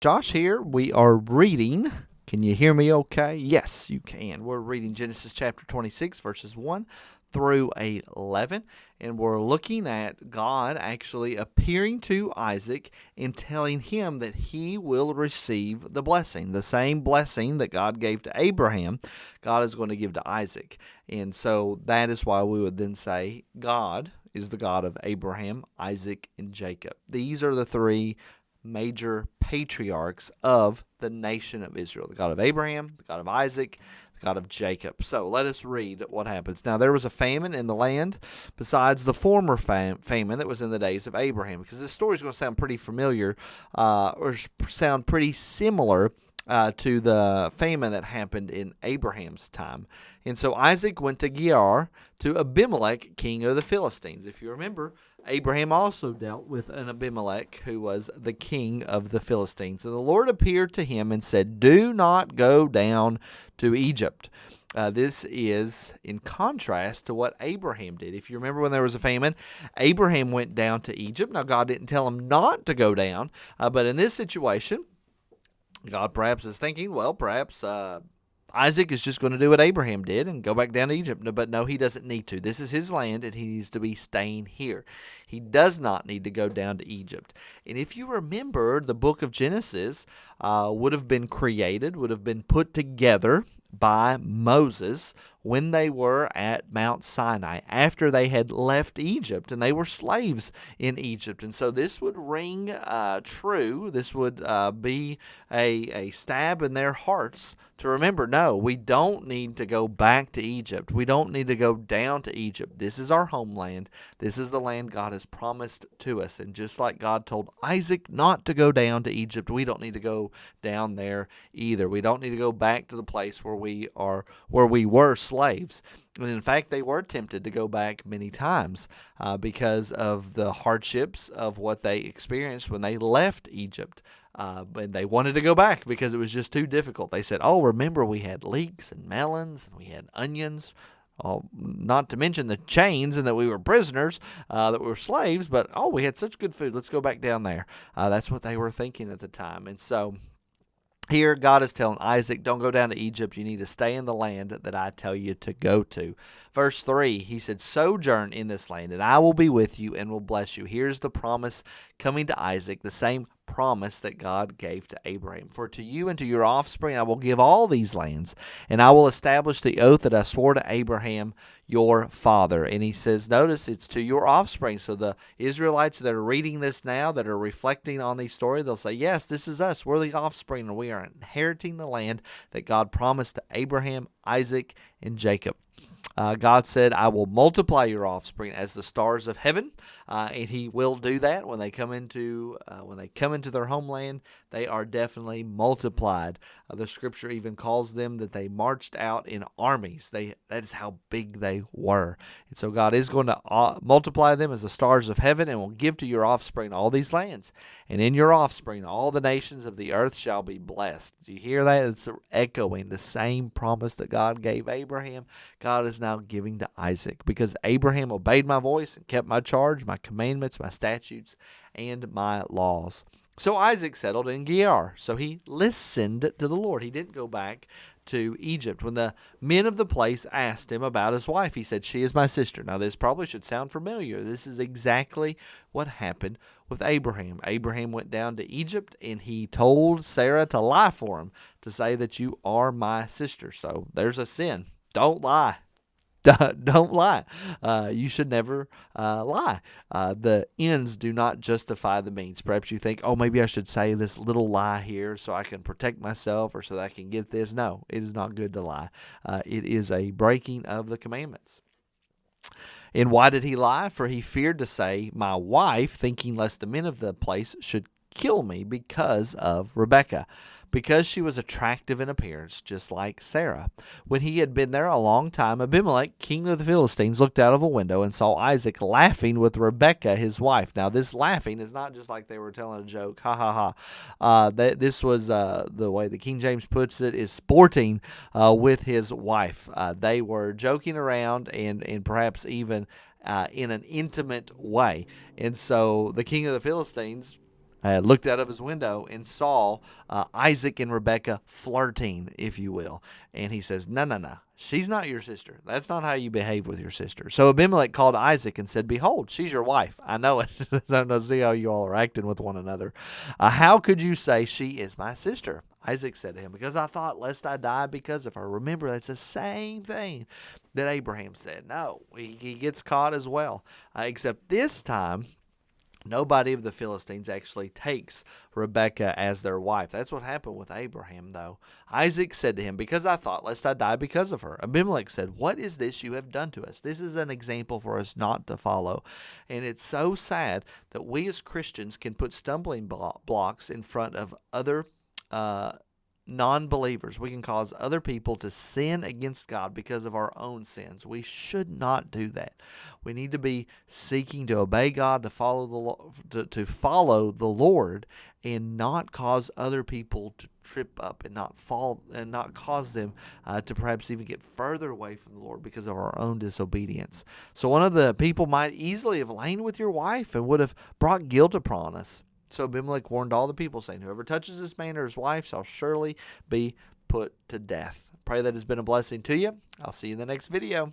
Josh here. We are reading. Can you hear me okay? Yes, you can. We're reading Genesis chapter 26, verses 1 through 11. And we're looking at God actually appearing to Isaac and telling him that he will receive the blessing. The same blessing that God gave to Abraham, God is going to give to Isaac. And so that is why we would then say God is the God of Abraham, Isaac, and Jacob. These are the three major patriarchs of the nation of Israel: the God of Abraham, the God of Isaac, the God of Jacob. So let us read what happens. Now there was a famine in the land besides the former famine that was in the days of Abraham, because this story is going to sound pretty familiar or sound pretty similar to the famine that happened in Abraham's time. And so Isaac went to Gerar to Abimelech, king of the Philistines. If you remember, Abraham also dealt with an Abimelech who was the king of the Philistines. And the Lord appeared to him and said, "Do not go down to Egypt." This is in contrast to what Abraham did. If you remember, when there was a famine, Abraham went down to Egypt. Now, God didn't tell him not to go down, but in this situation, God perhaps is thinking, well, perhaps Isaac is just going to do what Abraham did and go back down to Egypt. But no, he doesn't need to. This is his land, and he needs to be staying here. He does not need to go down to Egypt. And if you remember, the book of Genesis would have been created, would have been put together by Moses when they were at Mount Sinai, after they had left Egypt and they were slaves in Egypt. And so this would ring true. This would be a stab in their hearts to remember, no, we don't need to go back to Egypt. We don't need to go down to Egypt. This is our homeland. This is the land God has promised to us. And just like God told Isaac not to go down to Egypt, we don't need to go down there either. We don't need to go back to the place where we were slaves. And in fact, they were tempted to go back many times because of the hardships of what they experienced when they left Egypt. And they wanted to go back because it was just too difficult. They said, "Oh, remember we had leeks and melons and we had onions." Not to mention the chains, and that we were prisoners, that we were slaves. But, we had such good food. Let's go back down there. That's what they were thinking at the time. And so here, God is telling Isaac, don't go down to Egypt. You need to stay in the land that I tell you to go to. Verse 3, he said, "Sojourn in this land, and I will be with you and will bless you." Here's the promise coming to Isaac, the same promise that God gave to Abraham. "For to you and to your offspring I will give all these lands, and I will establish the oath that I swore to Abraham your father." And he says, notice, it's to your offspring. So the Israelites that are reading this now, that are reflecting on these stories, they'll say, yes, this is us. We're the offspring, and we are inheriting the land that God promised to Abraham, Isaac, and Jacob. God said, "I will multiply your offspring as the stars of heaven," and He will do that when they come into their homeland. They are definitely multiplied. The Scripture even calls them that they marched out in armies. That is how big they were, and so God is going to multiply them as the stars of heaven, and will give to your offspring all these lands, and in your offspring all the nations of the earth shall be blessed. Do you hear that? It's echoing the same promise that God gave Abraham. God is now giving to Isaac, because Abraham obeyed my voice and kept my charge, my commandments, my statutes, and my laws. So Isaac settled in Gerar. So he listened to the Lord. He didn't go back to Egypt. When the men of the place asked him about his wife, he said, "She is my sister." Now this probably should sound familiar. This is exactly what happened with Abraham. Abraham went down to Egypt, and he told Sarah to lie for him, to say that you are my sister. So there's a sin. Don't lie. Don't lie. You should never lie. The ends do not justify the means. Perhaps you think, maybe I should say this little lie here so I can protect myself, or so that I can get this. No, it is not good to lie. It is a breaking of the commandments. And why did he lie? For he feared to say, "my wife," thinking lest the men of the place should kill me because of Rebekah, because she was attractive in appearance, just like Sarah. When he had been there a long time, Abimelech, king of the Philistines, looked out of a window and saw Isaac laughing with Rebekah, his wife. Now, this laughing is not just like they were telling a joke, ha ha ha. This was, the way the King James puts it, is sporting with his wife. They were joking around and perhaps even in an intimate way. And so the king of the Philistines looked out of his window and saw Isaac and Rebekah flirting, if you will. And he says, no, no, no. She's not your sister. That's not how you behave with your sister. So Abimelech called Isaac and said, behold, she's your wife. I know it. I don't see how you all are acting with one another. How could you say she is my sister? Isaac said to him, because I thought lest I die because of her. Remember, that's the same thing that Abraham said. No, he gets caught as well. Except this time, nobody of the Philistines actually takes Rebekah as their wife. That's what happened with Abraham, though. Isaac said to him, because I thought lest I die because of her. Abimelech said, what is this you have done to us? This is an example for us not to follow. And it's so sad that we as Christians can put stumbling blocks in front of other non-believers. We can cause other people to sin against God because of our own sins. We should not do that. We need to be seeking to obey God, to follow the Lord, and not cause other people to trip up and not fall, and not cause them to perhaps even get further away from the Lord because of our own disobedience. So one of the people might easily have lain with your wife and would have brought guilt upon us. So Abimelech warned all the people, saying, whoever touches this man or his wife shall surely be put to death. Pray that has been a blessing to you. I'll see you in the next video.